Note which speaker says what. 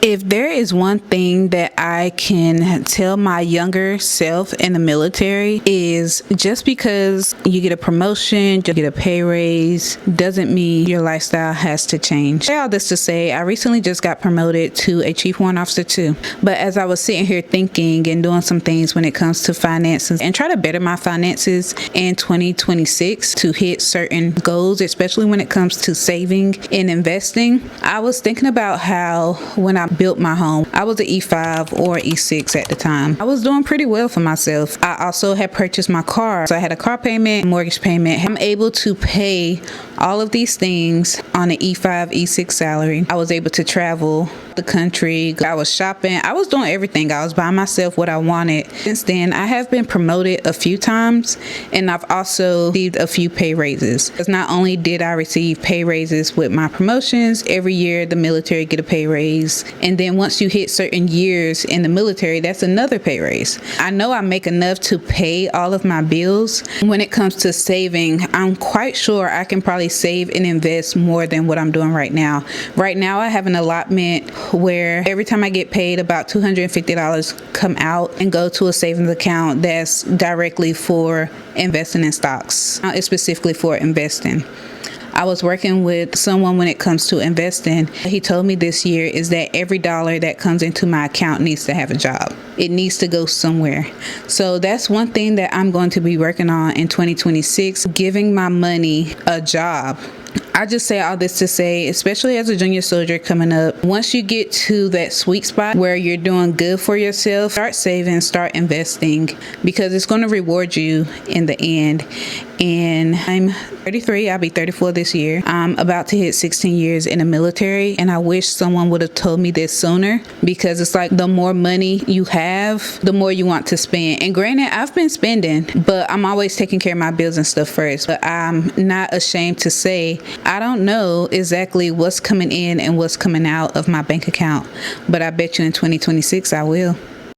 Speaker 1: If there is one thing that I can tell my younger self in the military is just because you get a promotion, you get a pay raise, doesn't mean your lifestyle has to change. All this to say, I recently just got promoted to a Chief Warrant Officer too. But as I was sitting here thinking and doing some things when it comes to finances and try to better my finances in 2026 to hit certain goals, especially when it comes to saving and investing, I was thinking about how when I built my home, I was an E5 or E6 at the time. I was doing pretty well for myself. I also had purchased my car. So I had a car payment, mortgage payment. I'm able to pay all of these things on an E5, E6 salary. I was able to travel the country. I was shopping. I was doing everything. I was buying myself what I wanted. Since then, I have been promoted a few times, and I've also received a few pay raises. Because not only did I receive pay raises with my promotions, every year the military get a pay raise. And then once you hit certain years in the military, that's another pay raise. I know I make enough to pay all of my bills. When it comes to saving, I'm quite sure I can probably save and invest more than what I'm doing right now. Right now, I have an allotment where every time I get paid, about $250 come out and go to a savings account that's directly for investing in stocks. It's specifically for investing. I was working with someone when it comes to investing. He told me this year is that every dollar that comes into my account needs to have a job. It needs to go somewhere. So that's one thing that I'm going to be working on in 2026, giving my money a job. I just say all this to say, especially as a junior soldier coming up, once you get to that sweet spot where you're doing good for yourself, start saving, start investing, because it's going to reward you in the end. And I'm 33, I'll be 34 this year. I'm about to hit 16 years in the military, and I wish someone would have told me this sooner, because it's like the more money you have, the more you want to spend. And granted, I've been spending, but I'm always taking care of my bills and stuff first. But I'm not ashamed to say I don't know exactly what's coming in and what's coming out of my bank account, but I bet you in 2026 I will.